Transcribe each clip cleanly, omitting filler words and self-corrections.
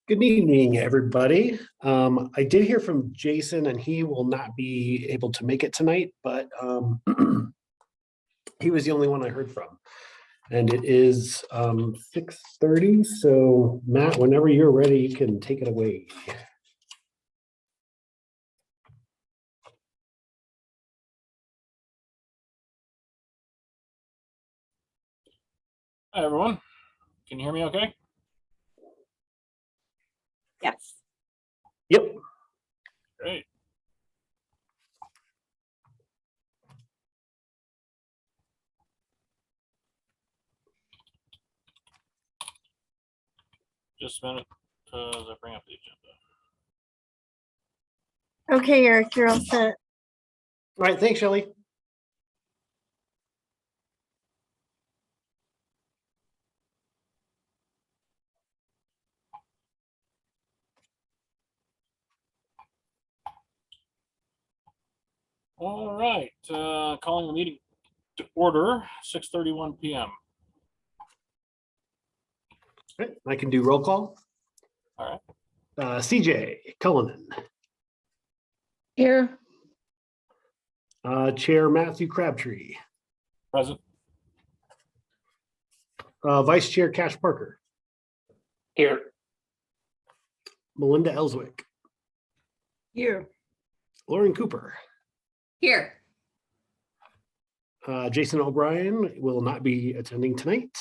Good evening, everybody. I did hear from Jason and he will not be able to make it tonight, but he was the only one I heard from. And it is 6:30, so Matt, whenever you're ready, you can take it away. Hi, everyone. Can you hear me okay? Yes. Yep. Great. Just a minute as I bring up the agenda. Okay, Eric, you're all set. All right, thanks, Shelley. All right, calling the meeting to order, 6:31 p.m. All right, I can do roll call. All right. CJ Cullinan. Here. Chair Matthew Crabtree. Present. Vice Chair Cash Parker. Here. Melinda Ellswick. Here. Lauren Cooper. Here. Jason O'Brien will not be attending tonight.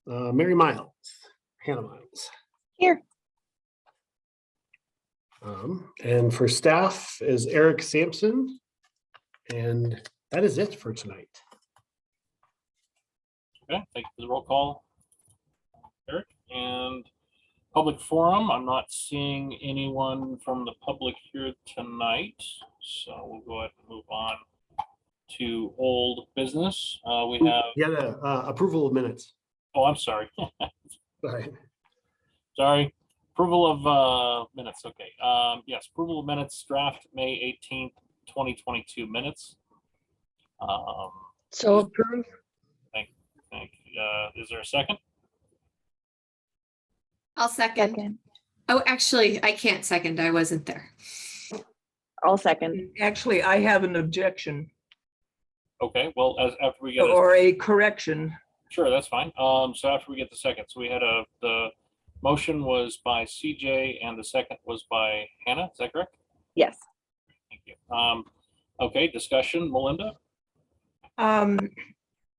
Mary Miles. Hannah Miles. Here. And for staff is Eric Sampson. And that is it for tonight. Okay, thank you for the roll call, Eric. And public forum, I'm not seeing anyone from the public here tonight. So we'll go ahead and move on to old business. We have the approval of minutes. Oh, I'm sorry. Sorry. Sorry. Approval of minutes. Okay. Yes, approval of minutes, draft May 18th, 2022 minutes. So approved. Thank you. Is there a second? I'll second. Oh, actually, I can't second. I wasn't there. I'll second. Actually, I have an objection Okay. Well, after we get or a correction. Sure, that's fine. So after we get the second, so we had the motion was by CJ and the second was by Hannah. Is that correct? Yes. Thank you. Okay, discussion, Melinda.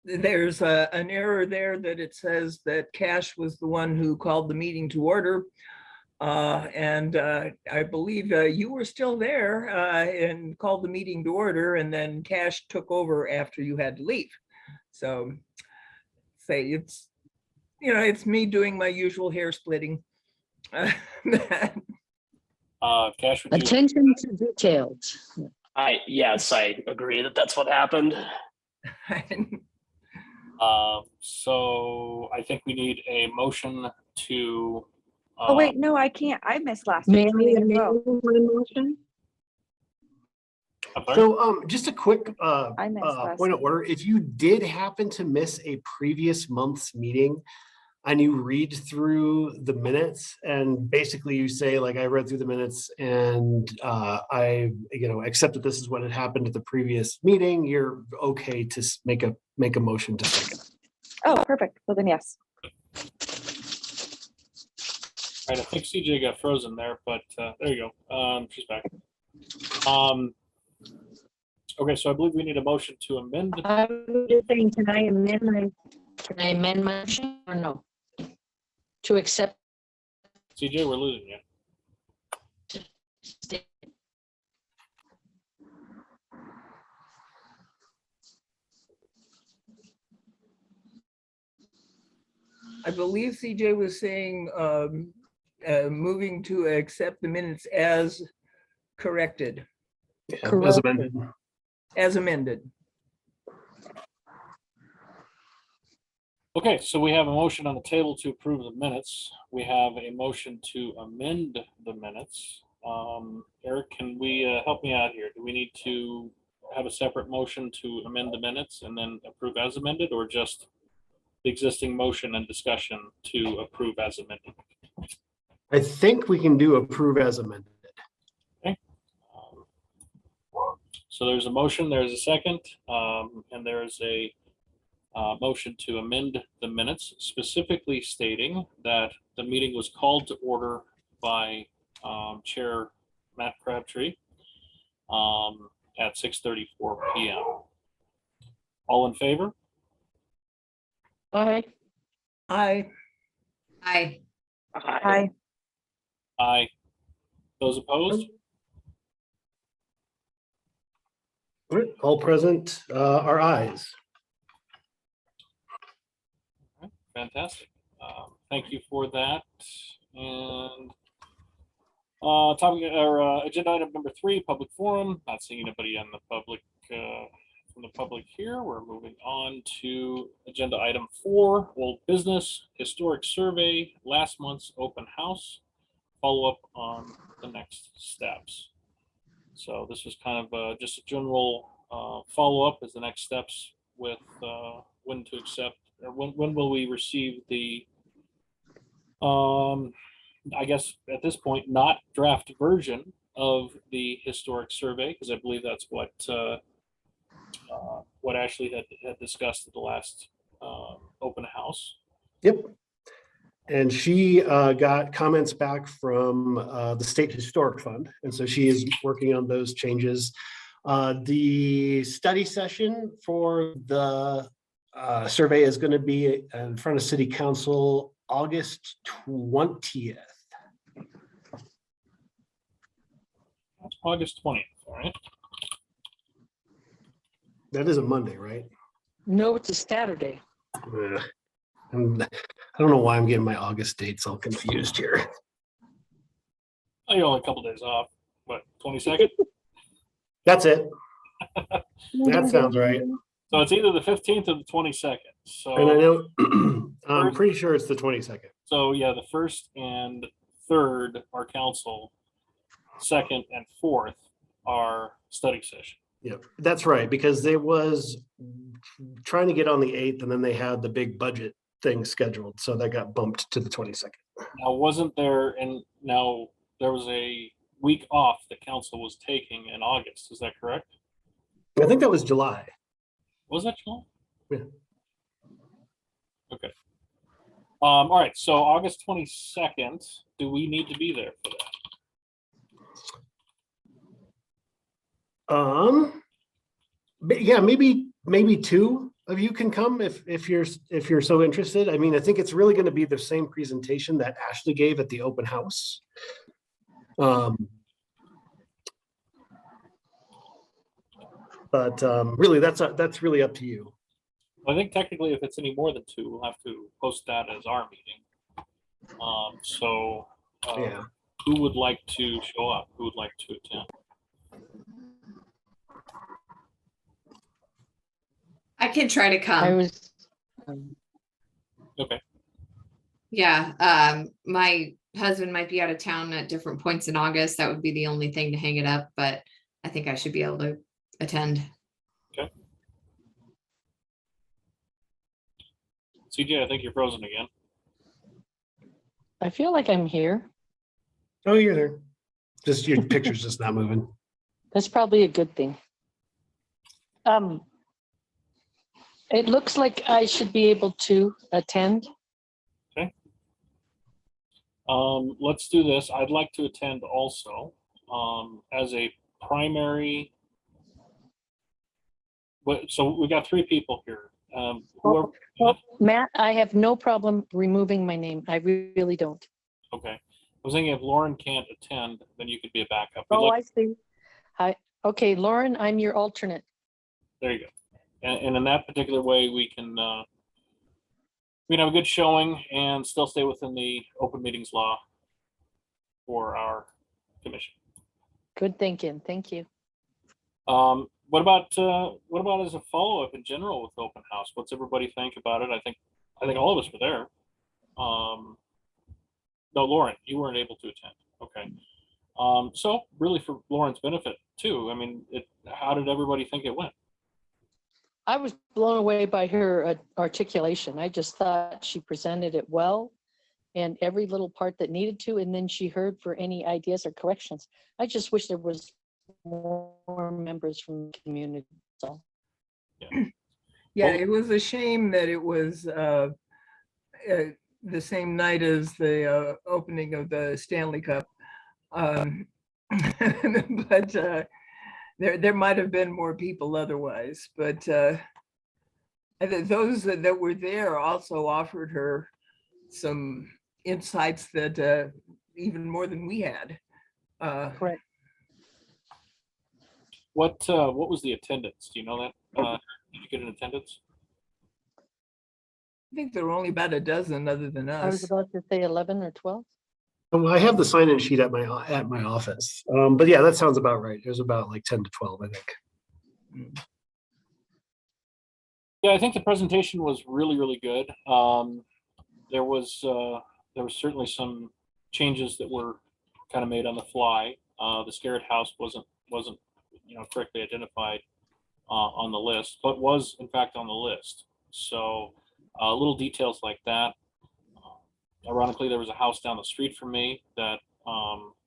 There's an error there that it says that Cash was the one who called the meeting to order. And I believe you were still there and called the meeting to order, and then Cash took over after you had to leave. So say it's, it's me doing my usual hair splitting. Cash, would you? Attention to details. Yes, I agree that that's what happened. So I think we need a motion to. Oh, wait, no, I can't. I missed last May week's I meeting as well. amend my motion? I'm sorry? So just a quick I missed last point of week. order. If you did happen to miss a previous month's meeting and you read through the minutes and basically you say, like, I read through the minutes and I accept that this is what had happened at the previous meeting, you're okay to make a motion to second. Oh, perfect. Well, then yes. All right, I think CJ got frozen there, but there you go. She's back. Okay, so I believe we need a motion to amend. I'm just saying, can I amend my motion or no? To accept. CJ, we're losing you. I believe CJ was saying moving to accept the minutes as corrected, As amended. as amended. Okay, so we have a motion on the table to approve the minutes. We have a motion to amend the minutes. Eric, can we help me out here? Do we need to have a separate motion to amend the minutes and then approve as amended, or just the existing motion and discussion to approve as amended? I think we can do approve as amended. So there's a motion, there's a second, and there's a motion to amend the minutes, specifically stating that the meeting was called to order by Chair Matt Crabtree at 6:34 p.m. All in favor? Aye. Aye. Aye. Hi. Aye. Those opposed? All right, all present are ayes. Fantastic. Thank you for that. And topic or agenda item number 3, public forum. Not seeing anybody on the public from the public here. We're moving on to agenda item 4, old business, historic survey, last month's open house, follow up on the next steps. So this was kind of just a general follow up as the next steps with when to accept, or when will we receive the I guess at this point, not draft version of the historic survey, because I believe that's what Ashley had discussed at the last open house. Yep. And she got comments back from the State Historic Fund. And so she is working on those changes. The study session for the survey is going to be in front of City Council August 20th. That's August 20th, all right? That is a Monday, right? No, it's a Saturday. And I don't know why I'm getting my August dates all confused here. Oh, you're only a couple days off. What, 22nd? That's it. That sounds right. So it's either the 15th or the 22nd. So, And I know, I'm pretty sure it's the 22nd. so yeah, the 1st and 3rd are council, 2nd and 4th are study session. Yeah, that's right, because they was trying to get on the 8th and then they had the big budget thing scheduled. So that got bumped to the 22nd. Now, wasn't there, and now there was a week off that council was taking in August. Is that correct? I think that was July. Was that July? Yeah. Okay. All right. So August 22nd, do we need to be there for that? Yeah, maybe 2 of you can come if you're so interested. I mean, I think it's really going to be the same presentation that Ashley gave at the open house. But really, that's really up to you. I think technically, if it's any more than 2, we'll have to post that as our meeting. Yeah. Who would like to show up? Who would like to attend? I can try to I come. was, Okay. Yeah. My husband might be out of town at different points in August. That would be the only thing to hang it up, but I think I should be able to attend. CJ, I think you're frozen again. I feel like I'm here. Oh, you're there. Just your picture's just not moving. That's probably a good thing. It looks like I should be able to attend. Let's do this. I'd like to attend also as a primary. So we got 3 people here. Whoever, Well, Matt, I have no problem removing my name. I really don't. okay. I was thinking if Lauren can't attend, then you could be a backup. Oh, I see. Okay, Lauren, I'm your alternate. There you go. And in that particular way, we can have a good showing and still stay within the open meetings law for our commission. Good thinking. Thank you. What about as a follow-up in general with open house? What's everybody think about it? I think all of us were there. No, Lauren, you weren't able to attend. Okay. So really for Lauren's benefit too. I mean, how did everybody think it went? I was blown away by her articulation. I just thought she presented it well. and every little part that needed to, and then she heard for any ideas or corrections. I just wish there was more members from the community. So Yeah, Well- it was a shame that it was the same night as the opening of the Stanley Cup. But there might have been more people otherwise, but those that were there also offered her some insights that even more than we had. correct. What was the attendance? Do you know that? Did you get an attendance? I think there were only about a dozen other than I was us. about to say 11 or 12. I have the sign-in sheet at my office. But yeah, that sounds about right. It was about like 10 to 12, I think. Yeah, I think the presentation was really, really good. There was certainly some changes that were kind of made on the fly. The Scarrett House wasn't correctly identified on the list, but was in fact on the list. So little details like that. Ironically, there was a house down the street from me that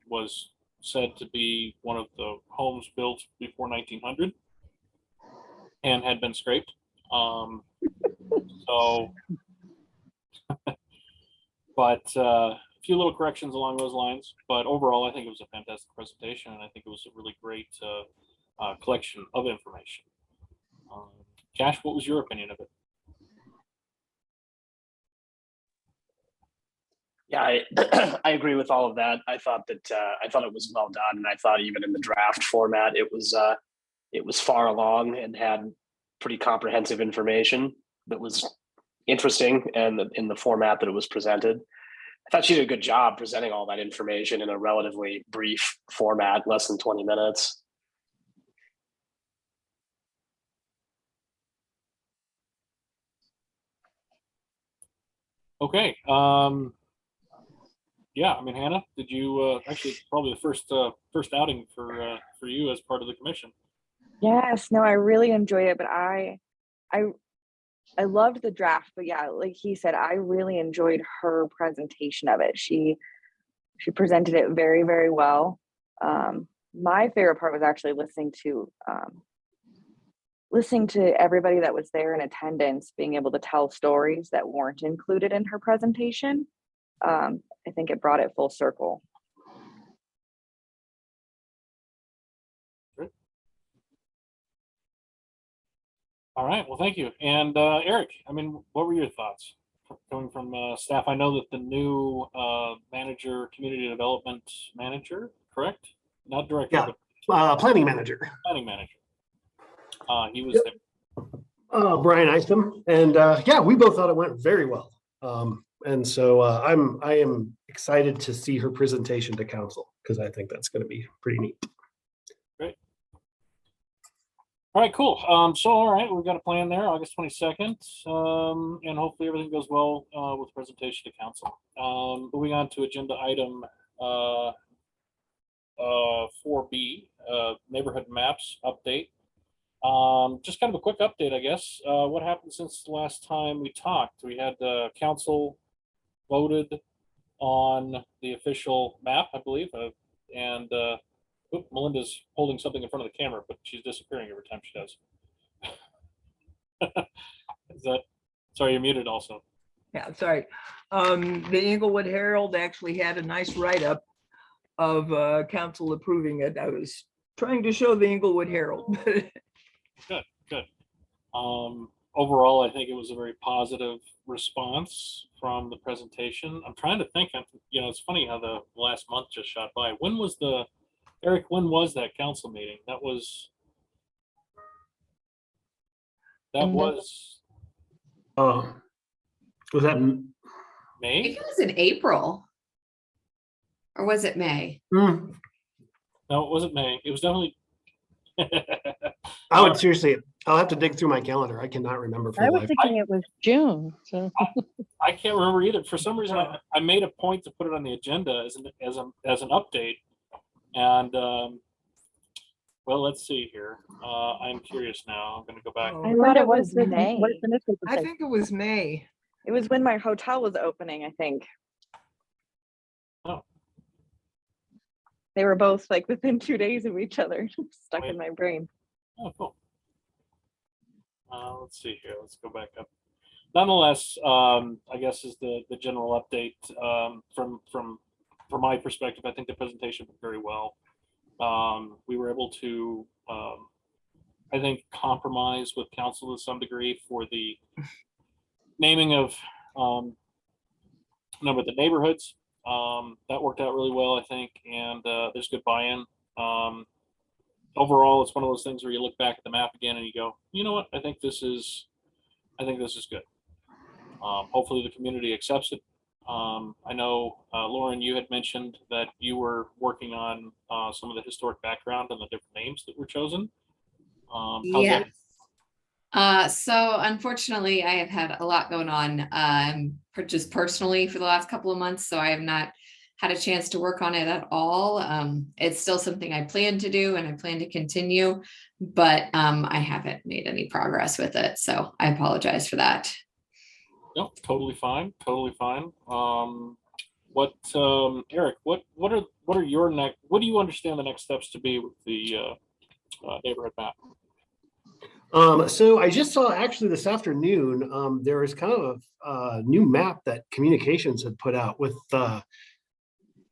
was said to be one of the homes built before 1900 and had been scraped. But a few little corrections along those lines. But overall, I think it was a fantastic presentation, and I think it was a really great collection of information. Cash, what was your opinion of it? Yeah, I agree with all of that. I thought it was well done, and I thought even in the draft format, it was far along and had pretty comprehensive information that was interesting, and in the format that it was presented. I thought she did a good job presenting all that information in a relatively brief format, less than 20 minutes. Okay. Yeah, I mean, Hannah, did you actually probably the first outing for you as part of the commission? Yes, no, I really enjoyed it, but I loved the draft, but yeah, like he said, I really enjoyed her presentation of it. She presented it very, very well. My favorite part was actually listening to everybody that was there in attendance, being able to tell stories that weren't included in her presentation. I think it brought it full circle. Great. All right, well, thank you. And Eric, I mean, what were your thoughts coming from staff? I know that the new manager, community development manager, correct? Not director, Yeah. but Planning manager, planning manager. He was there. Brian Isom. And yeah, we both thought it went very well. And so I am excited to see her presentation to council, because I think that's going to be pretty neat. Great. All right, cool. So, all right, we've got a plan there, August 22nd, and hopefully everything goes well with the presentation to council. Moving on to agenda item 4B, neighborhood maps update. Just kind of a quick update, I guess. What happened since the last time we talked? We had the council voted on the official map, I believe, and Melinda's holding something in front of the camera, but she's disappearing every time she does. Is that, sorry, you're muted also. Yeah, sorry. The Inglewood Herald actually had a nice write-up of council approving it. I was trying to show the Inglewood Herald. Good. Overall, I think it was a very positive response from the presentation. I'm trying to think, it's funny how the last month just shot by. When was that council meeting? That was Was that? I May? think it was in April. Or was it May? No, No, it wasn't May. It was definitely. I would seriously, I'll have to dig through my calendar. I cannot remember for I the was life. thinking it was June. So I can't remember either. For some reason, I made a point to put it on the agenda as an update. And well, let's see here. I'm curious now. I'm going to go back. I thought it was May. What did the newspaper I say? think it was May. It was when my hotel was opening, I think. They were both like within 2 days of each other, stuck Right. in my brain. Oh, cool. Let's see here. Let's go back up. Nonetheless, I guess is the general update from my perspective. I think the presentation went very well. We were able to, I think, compromise with council to some degree for the naming of number of the neighborhoods. That worked out really well, I think, and there's good buy-in. Overall, it's one of those things where you look back at the map again and you go, you know what? I think this is good. Hopefully the community accepts it. I know, Lauren, you had mentioned that you were working on some of the historic background and the different names that were chosen. How's that? So unfortunately, I have had a lot going on, just personally for the last couple of months, so I have not had a chance to work on it at all. It's still something I plan to do and I plan to continue, but I haven't made any progress with it, so I apologize for that. No, totally fine. Totally fine. Eric, what are your next? What do you understand the next steps to be with the neighborhood map? So I just saw actually this afternoon, there was kind of a new map that communications had put out with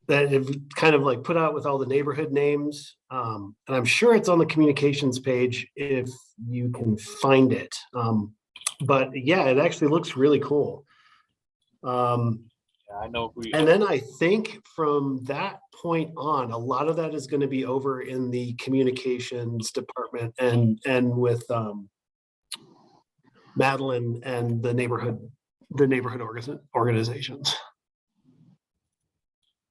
that have kind of like put out with all the neighborhood names. And I'm sure it's on the communications page if you can find it. But yeah, it actually looks really cool. Yeah, I know. And then I think from that point on, a lot of that is going to be over in the communications department and with Madeline and the neighborhood organizations.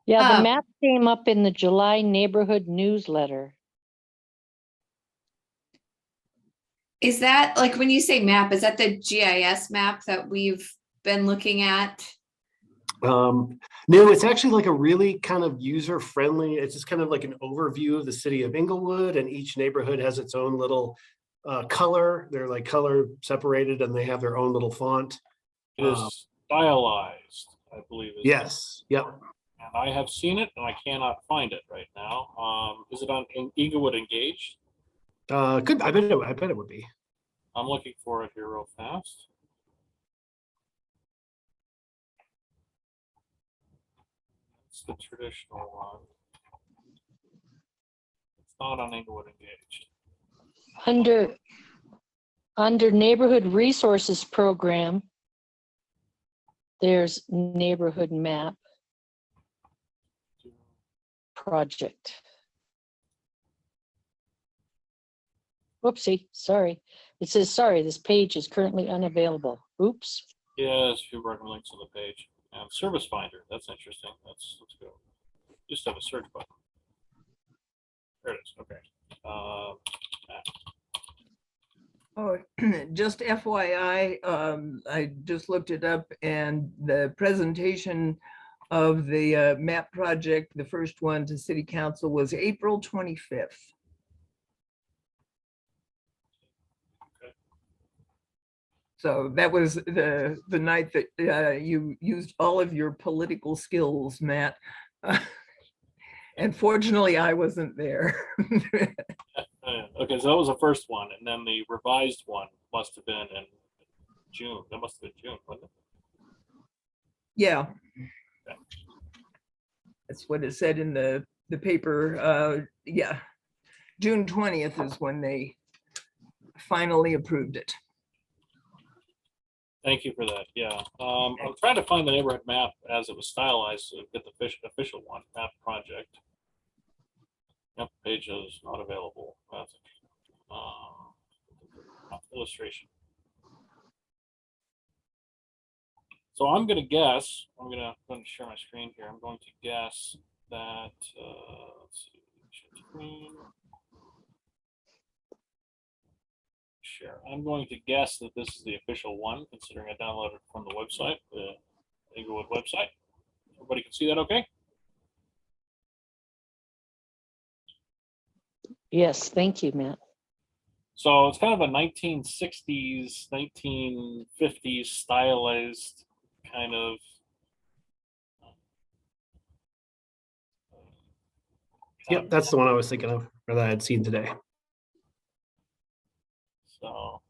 Yeah, the map came up in the July neighborhood newsletter. Is that, like, when you say map, is that the GIS map that we've been looking at? No, it's actually like a really kind of user friendly. It's just kind of like an overview of the city of Inglewood, and each neighborhood has its own little color. They're like color separated and they have their own little font. It is stylized, I believe. Yes. Yep. And I have seen it and I cannot find it right now. Is it on Inglewood Engaged? Good. I bet it would be. I'm looking for it here real fast. It's the traditional one. It's not on Inglewood Engaged. Under neighborhood resources program, there's neighborhood map project. Whoopsie, sorry. It says, sorry, this page is currently unavailable. Oops. Yeah, there's a few working links on the page. And Service Finder, that's interesting. Let's go. Just have a search button. There it is. Okay. Oh, just FYI, I just looked it up, and the presentation of the map project, the first one to City Council, was April 25th. So that was the night that you used all of your political skills, Matt. And fortunately, I wasn't there. Okay, so that was the first one, and then the revised one must have been in June. That must have been June, wasn't it? Yeah. Okay. That's what it said in the paper. Yeah, June 20th is when they finally approved it. Thank you for that. Yeah, I'm trying to find the neighborhood map as it was stylized to get the official one, map project. Yep, page is not available. That's illustration. So I'm going to guess. I'm going to share my screen here. I'm going to guess that. Let's see. Screen. Share. I'm going to guess that this is the official one, considering I downloaded it from the website, the Inglewood website. Everybody can see that okay? Yes, thank you, Matt. So it's kind of a 1960s, 1950s stylized kind of Yep, that's the one I was thinking of, or that I had seen today. So,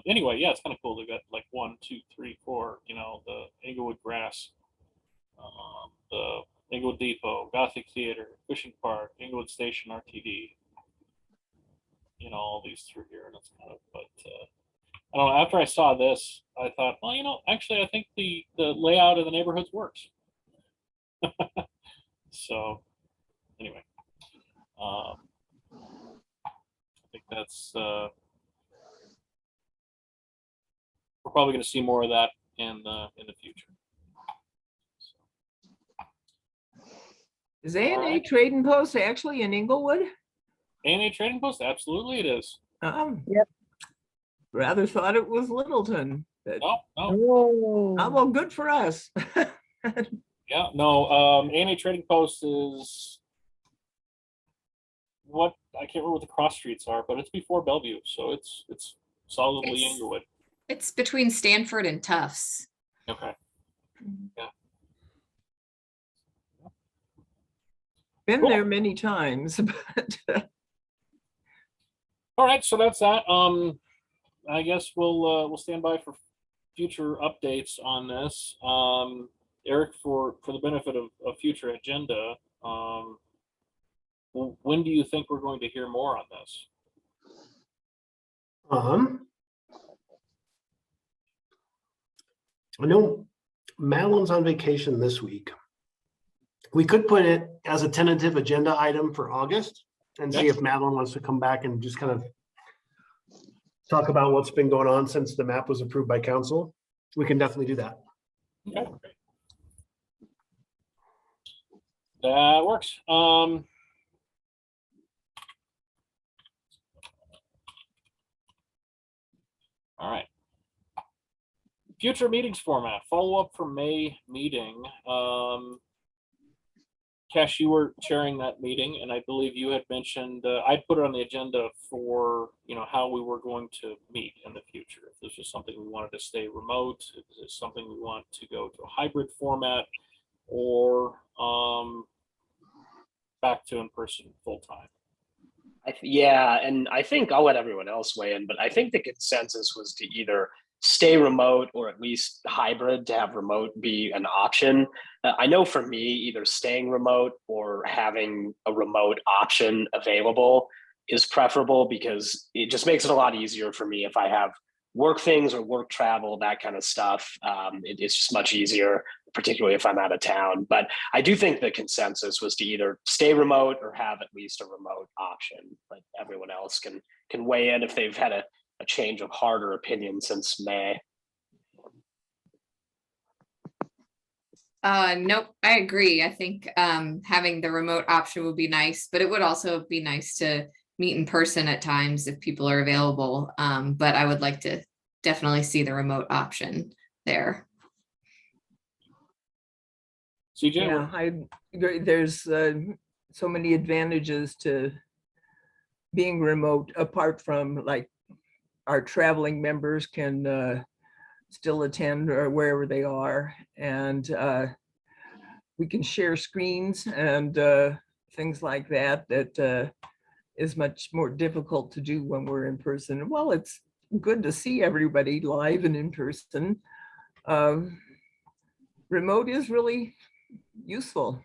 anyway, yeah, it's kind of cool. They've got like 1, 2, 3, 4, you know, the Inglewood Grass, the Inglewood Depot, Gothic Theater, Fishing Park, Inglewood Station RTD, you know, all these through here. And it's kind of, but I don't know, after I saw this, I thought, well, you know, actually, I think the layout of the neighborhoods works. So, anyway, I think that's, we're probably going to see more of that in the future. Is A&A Alright. Trading Post actually in Inglewood? A&A Trading Post, absolutely it is. Yep. Rather thought it was Littleton. But, No, no, oh, well, good for us. yeah, no. A&A Trading Post is what I can't remember what the cross streets are, but it's before Bellevue, so it's solidly It's- Inglewood. It's between Stanford and Tufts. Okay. Been Cool. there many times, but All right, so that's that. I guess we'll stand by for future updates on this. Eric, for the benefit of a future agenda, when do you think we're going to hear more on this? I know Madeline's on vacation this week. We could put it as a tentative agenda item for August and see if Madeline wants to come back and just kind of talk about what's been going on since the map was approved by council. We can definitely do that. Okay, great. That works. All right. Future meetings format, follow up for May meeting. Cash, you were chairing that meeting, and I believe you had mentioned, I'd put it on the agenda for, you know, how we were going to meet in the future. If this was something we wanted to stay remote, if this is something we want to go to a hybrid format, or back to in-person full-time. Yeah, and I think I'll let everyone else weigh in, but I think the consensus was to either stay remote or at least hybrid, to have remote be an option. I know for me, either staying remote or having a remote option available is preferable, because it just makes it a lot easier for me if I have work things or work travel, that kind of stuff. It's just much easier, particularly if I'm out of town. But I do think the consensus was to either stay remote or have at least a remote option. But everyone else can weigh in if they've had a change of heart or opinion since May. Nope, I agree. I think having the remote option would be nice, but it would also be nice to meet in person at times if people are available. But I would like to definitely see the remote option there. CJ, yeah, there's so many advantages to being remote, apart from like our traveling members can still attend or wherever they are, and we can share screens and things like that is much more difficult to do when we're in person. Well, it's good to see everybody live and in person. Remote is really useful.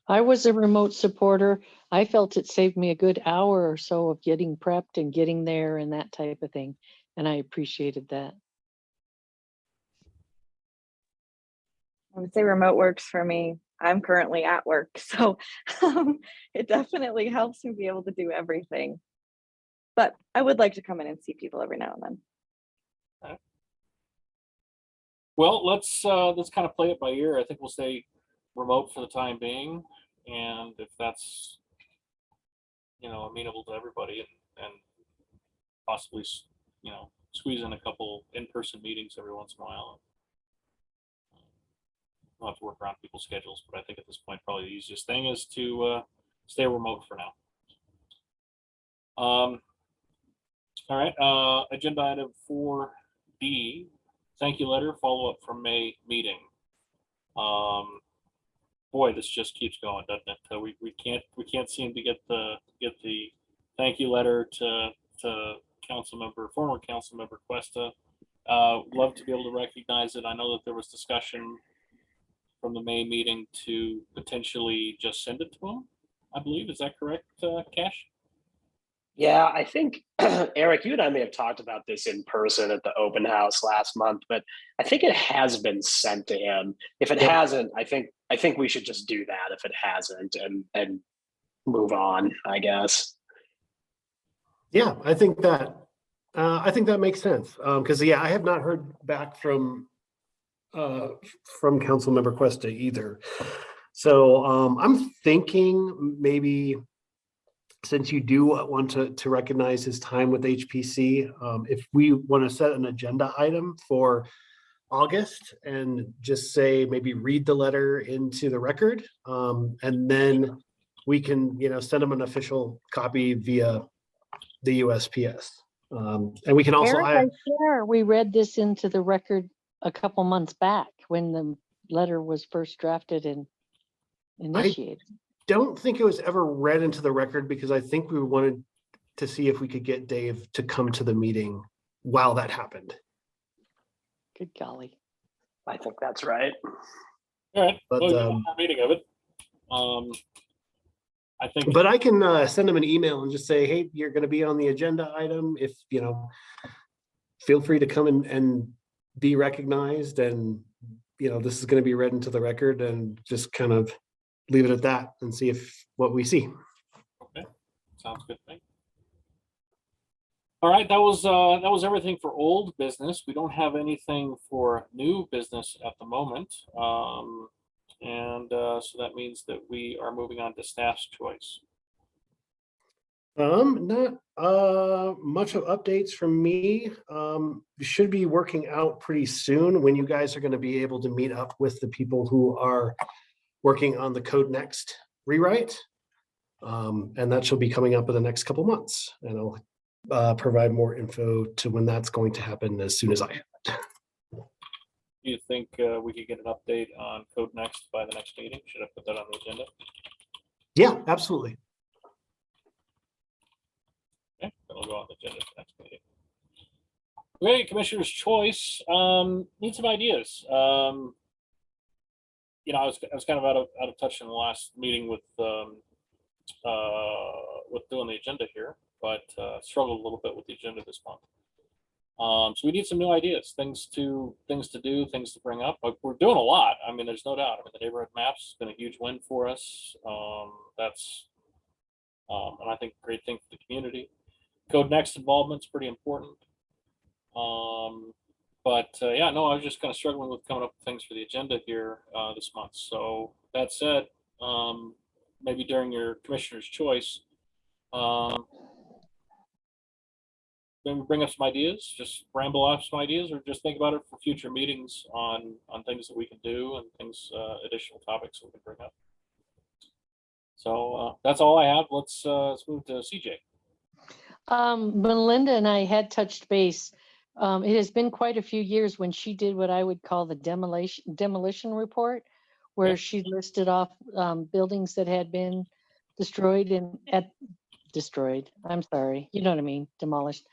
I was a remote supporter. I felt it saved me a good hour or so of getting prepped and getting there and that type of thing. And I appreciated that. I would say remote works for me. I'm currently at work, so it definitely helps me be able to do everything. But I would like to come in and see people every now and then. well, let's kind of play it by ear. I think we'll stay remote for the time being, and if that's, you know, amenable to everybody, and possibly, you know, squeeze in a couple in-person meetings every once in a while. We'll have to work around people's schedules, but I think at this point, probably the easiest thing is to stay remote for now. All right, agenda item 4B, thank you letter, follow up from May meeting. boy, this just keeps going, doesn't it? We can't seem to get the thank you letter to former council member Cuesta. Love to be able to recognize it. I know that there was discussion from the May meeting to potentially just send it to him, I believe. Is that correct, Cash? Yeah, I think Eric, you and I may have talked about this in person at the open house last month, but I think it has been sent to him. If it Yep. hasn't, I think we should just do that if it hasn't and move on, I guess. Yeah, I think that makes sense. Because yeah, I have not heard back from Councilmember Cuesta either. So I'm thinking maybe, since you do want to recognize his time with HPC, if we want to set an agenda item for August and just say, maybe read the letter into the record, and then we can, send him an official copy via the USPS. And we can also, Eric, I swear we read this into the record a couple months back when the letter was first drafted and initiated. don't think it was ever read into the record, because I think we wanted to see if we could get Dave to come to the meeting while that happened. Good golly. I think that's right. All right, But, well, one more meeting of it. I think. But I can send him an email and just say, hey, you're going to be on the agenda item. If, feel free to come and be recognized. And, this is going to be read into the record, and just kind of leave it at that and see what we see. Okay, sounds good to me. All right, that was everything for old business. We don't have anything for new business at the moment. So that means that we are moving on to staff's choice. Not much of updates from me. We should be working out pretty soon when you guys are going to be able to meet up with the people who are working on the Code Next rewrite. And that should be coming up in the next couple months. And I'll provide more info to when that's going to happen as soon as I have it. Do you think we could get an update on Code Next by the next meeting? Should I put that on the agenda? Yeah, absolutely. Okay, that'll go on the agenda for next meeting. Okay, Commissioner's Choice. Need some ideas. I was kind of out of touch in the last meeting with doing the agenda here, but struggled a little bit with the agenda this month. So we need some new ideas, things to do, things to bring up. But we're doing a lot. I mean, there's no doubt. I mean, the neighborhood maps has been a huge win for us. That's and I think a great thing for the community. Code Next involvement's pretty important. Yeah, no, I was just kind of struggling with coming up with things for the agenda here this month. So that said, maybe during your Commissioner's Choice, maybe bring up some ideas, just ramble off some ideas, or just think about it for future meetings on things that we can do and things, additional topics that we can bring up. So that's all I have. Let's move to CJ. Melinda and I had touched base. It has been quite a few years when she did what I would call the demolition report, where she listed off buildings that had been destroyed. I'm sorry, you know what I mean, demolished.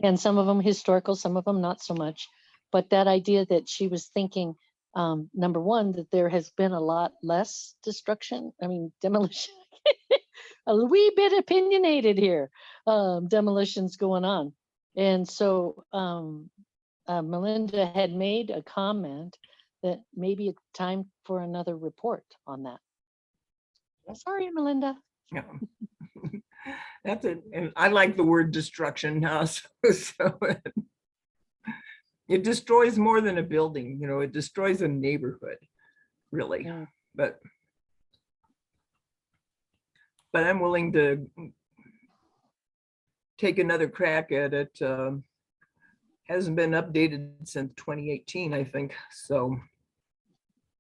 And some of them historical, some of them not so much. But that idea that she was thinking, number one, that there has been a lot less demolition. A wee bit opinionated here, demolitions going on. And so Melinda had made a comment that maybe it's time for another report on that. Sorry, Melinda. Yeah. And I like the word destruction now. So it destroys more than a building, it destroys a neighborhood, really. Yeah. But I'm willing to take another crack at it. Hasn't been updated since 2018, I think. So.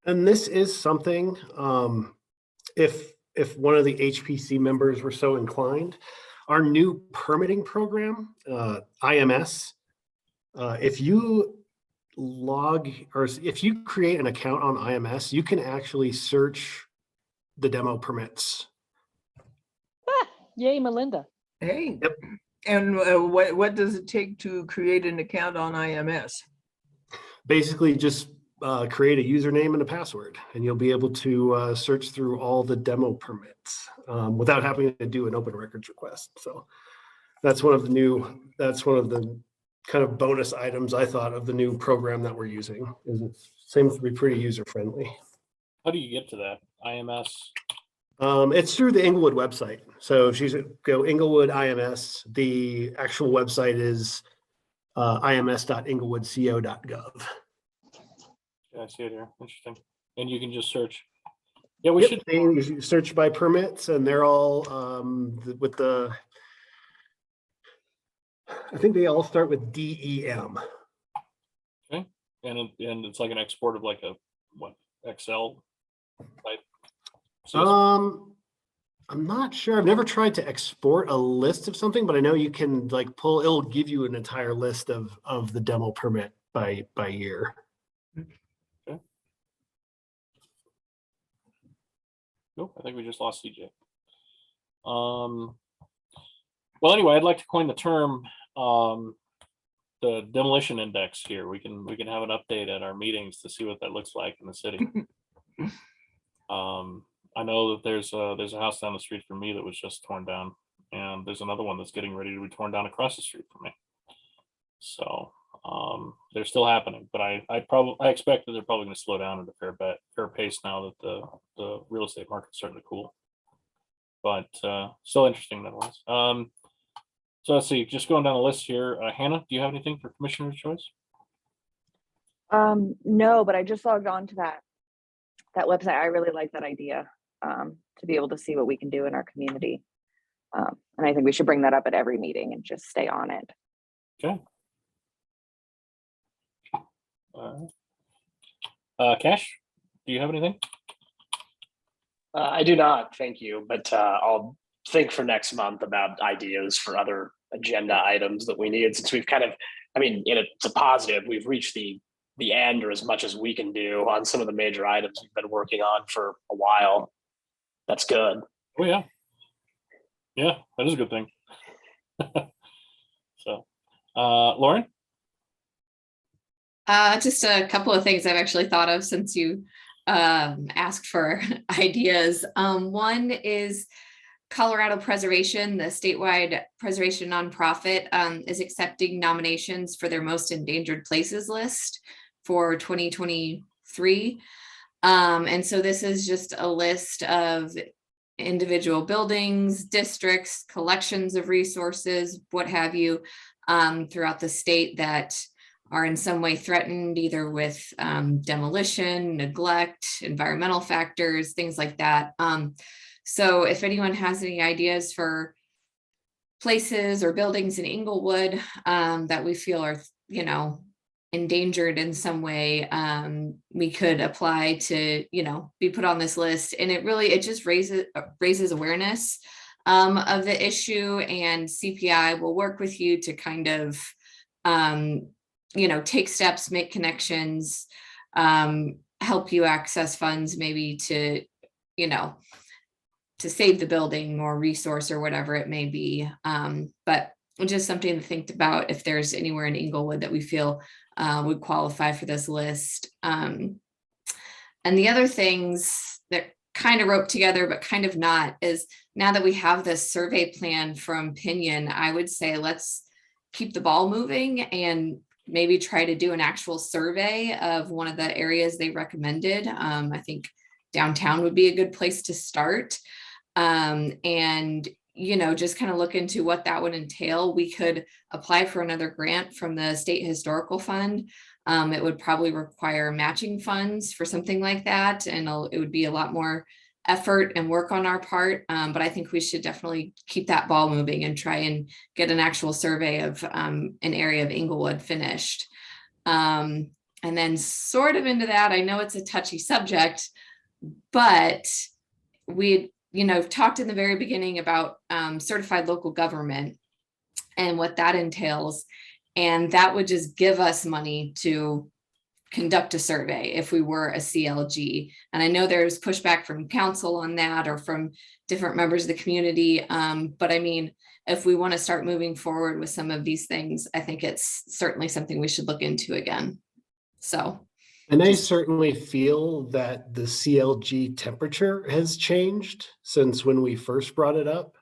And this is something, if one of the HPC members were so inclined, our new permitting program, IMS, if you log, or if you create an account on IMS, you can actually search the demo permits. Yay, Melinda. Hey, Yep. and what does it take to create an account on IMS? Basically just create a username and a password, and you'll be able to search through all the demo permits without having to do an open records request. So that's one of the kind of bonus items I thought of the new program that we're using. Is it seems to be pretty user friendly. How do you get to that? IMS? It's through the Inglewood website. So if you go Inglewood IMS, the actual website is ims.inglewoodco.gov. Yeah, I see it here. Interesting. And you can just search. Yeah, we Yep, should. you search by permits, and they're all with the. I think they all start with DEM. Okay. And it's like an export of like a what, Excel type. I'm not sure. I've never tried to export a list of something, but I know you can like pull. It'll give you an entire list of the demo permit by year. Okay. Nope, I think we just lost CJ. Well, anyway, I'd like to coin the term the demolition index here. We can have an update at our meetings to see what that looks like in the city. I know that there's a house down the street from me that was just torn down, and there's another one that's getting ready to be torn down across the street from me. So they're still happening, but I expect that they're probably going to slow down at a fair pace now that the real estate market's starting to cool. But still interesting nonetheless. So let's see, just going down the list here. Hannah, do you have anything for Commissioner's Choice? No, but I just logged on to that website. I really like that idea, to be able to see what we can do in our community. And I think we should bring that up at every meeting and just stay on it. Okay. Cash, do you have anything? I do not, thank you, but I'll think for next month about ideas for other agenda items that we need, since we've kind of, I mean, it's a positive, we've reached the end, or as much as we can do on some of the major items we've been working on for a while. That's good. Oh yeah. Yeah, that is a good thing. So, Lauren? Just a couple of things I've actually thought of since you asked for ideas. One is Colorado Preservation, the statewide preservation nonprofit, is accepting nominations for their most endangered places list for 2023. And so this is just a list of individual buildings, districts, collections of resources, what have you, throughout the state that are in some way threatened, either with demolition, neglect, environmental factors, things like that. So if anyone has any ideas for places or buildings in Inglewood that we feel are, endangered in some way, we could apply to, be put on this list. And it just raises awareness of the issue, and CPI will work with you to kind of, take steps, make connections, help you access funds, maybe to, to save the building or resource or whatever it may be. But just something to think about if there's anywhere in Inglewood that we feel would qualify for this list. And the other things that kind of roped together, but kind of not, is now that we have this survey plan from Pinion, I would say let's keep the ball moving and maybe try to do an actual survey of one of the areas they recommended. I think downtown would be a good place to start. And, just kind of look into what that would entail. We could apply for another grant from the State Historical Fund. It would probably require matching funds for something like that. And it would be a lot more effort and work on our part. But I think we should definitely keep that ball moving and try and get an actual survey of an area of Inglewood finished. And then sort of into that, I know it's a touchy subject, but we talked in the very beginning about certified local government and what that entails. And that would just give us money to conduct a survey if we were a CLG. And I know there's pushback from council on that or from different members of the community. But I mean, if we want to start moving forward with some of these things, I think it's certainly something we should look into again. So. And I certainly feel that the CLG temperature has changed since when we first brought it up.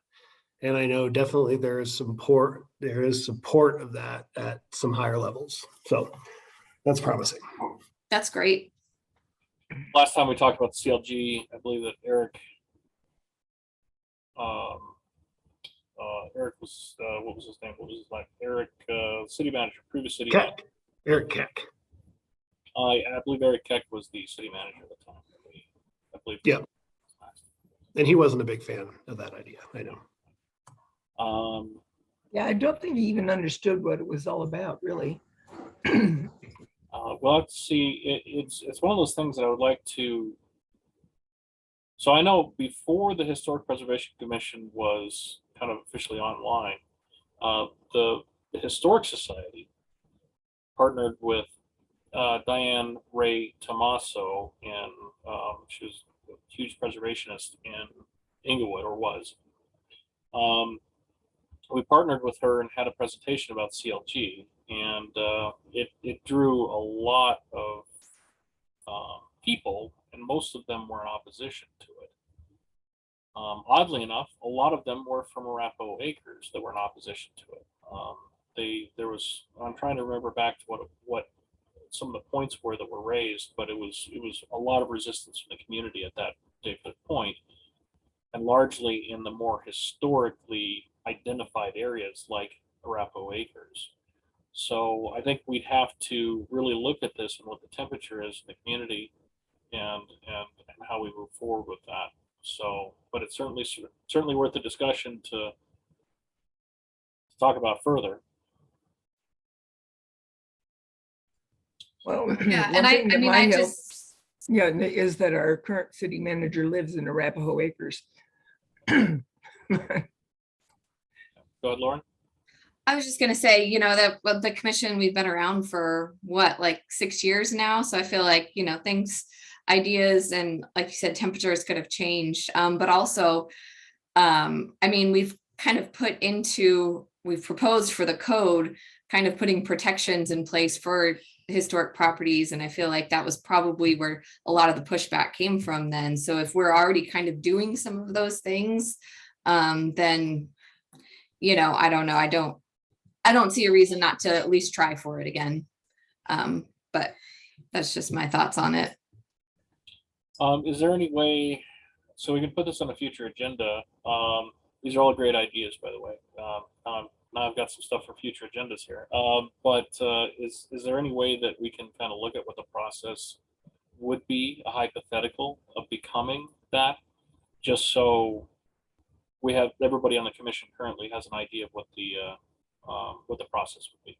And I know definitely there is support of that at some higher levels. So that's promising. That's great. Last time we talked about the CLG, I believe that Eric was, what was his name? What was his name? Eric, city manager, previous city manager. Eric Keck. I believe Eric Keck was the city manager at the time. I believe. Yeah. And he wasn't a big fan of that idea. I know. Yeah, I don't think he even understood what it was all about, really. Well, let's see. It's one of those things that I would like to. So I know before the Historic Preservation Commission was kind of officially online, the Historic Society partnered with Diane Ray Tomaso, and she was a huge preservationist in Inglewood, or was. We partnered with her and had a presentation about CLG, and it drew a lot of people, and most of them were in opposition to it. Oddly enough, a lot of them were from Arapahoe Acres that were in opposition to it. There was, I'm trying to remember back to what some of the points were that were raised, but it was a lot of resistance from the community at that particular point, and largely in the more historically identified areas like Arapahoe Acres. So I think we'd have to really look at this and what the temperature is in the community, and how we move forward with that. So, but it's certainly worth the discussion to talk about further. Well, Yeah, one and thing that I mean, might I help, just, yeah, is that our current city manager lives in Arapahoe Acres. Go ahead, Lauren. I was just gonna say, you know, that the commission, we've been around for what, like 6 years now. So I feel like, you know, things, ideas, and like you said, temperatures could have changed. But also, I mean, we've kind of we've proposed for the code, kind of putting protections in place for historic properties. And I feel like that was probably where a lot of the pushback came from then. So if we're already kind of doing some of those things, then, you know, I don't know. I don't see a reason not to at least try for it again. But that's just my thoughts on it. Is there any way, so we can put this on a future agenda? These are all great ideas, by the way. Now I've got some stuff for future agendas here. But is there any way that we can kind of look at what the process would be, a hypothetical of becoming that, just so we have, everybody on the commission currently has an idea of what the process would be?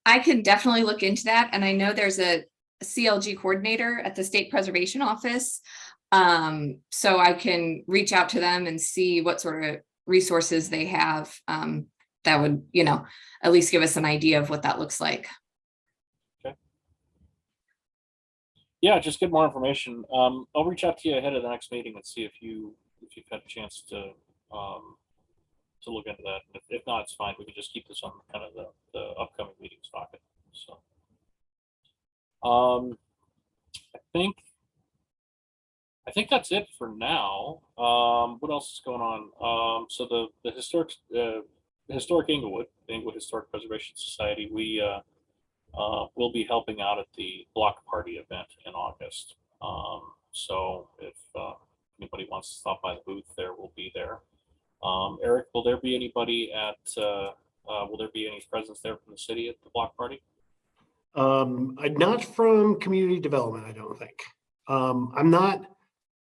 I can definitely look into that. And I know there's a CLG coordinator at the State Preservation Office. So I can reach out to them and see what sort of resources they have that would, you know, at least give us an idea of what that looks like. Okay. Yeah, just get more information. I'll reach out to you ahead of the next meeting and see if you've had a chance to look into that. If not, it's fine. We can just keep this on kind of the upcoming meetings docket. So, I think that's it for now. What else is going on? So the historic Inglewood, the Inglewood Historic Preservation Society, we will be helping out at the block party event in August. So if anybody wants to stop by the booth there, we'll be there. Eric, will there be anybody at, will there be any presence there from the city at the block party? Not from community development, I don't think. I'm not,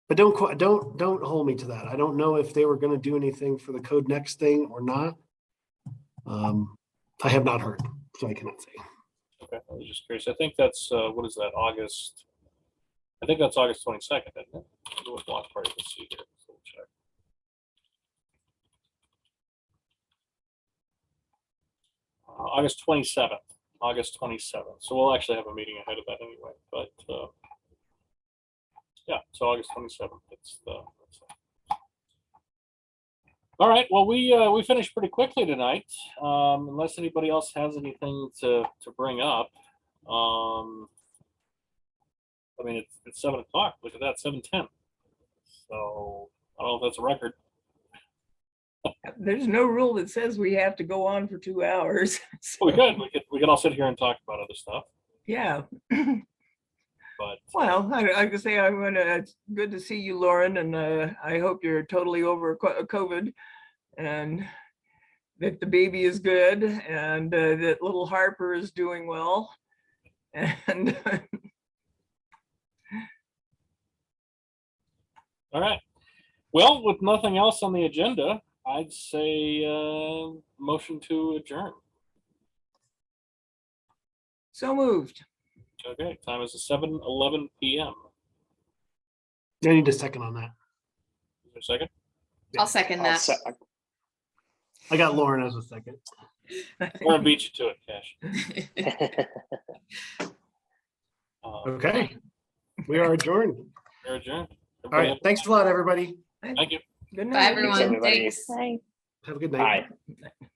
but don't hold me to that. I don't know if they were going to do anything for the Code Next thing or not. I have not heard, so I cannot say. Okay, I was just curious. I think that's, what is that, August? I think that's August 22nd, isn't it? What block party? Let's see here. So we'll check. August 27th August 27th. So we'll actually have a meeting ahead of that anyway. But yeah, so August 27th. That's all right. Well, we finished pretty quickly tonight, unless anybody else has anything to bring up. I mean, it's 7 o'clock. Look at that, 7:10. So I don't know if that's a record. There's no rule that says we have to go on for 2 hours. We could. We could all sit here and talk about other stuff. Yeah. But Well, I can say it's good to see you, Lauren, and I hope you're totally over COVID and that the baby is good and that little Harper is doing well. And all right. Well, with nothing else on the agenda, I'd say motion to adjourn. so moved. Okay, time is 7:11 p.m. I need a second on that. Is there a second? I'll second I'll that. se- I got Lauren as a second. We're gonna beat you to it, Cash. Okay. We are adjourned. We're adjourned. All right. Thanks a lot, everybody. Thank you. Good Bye, night. everyone. everybody. Thanks. Bye. Have a good night. Bye.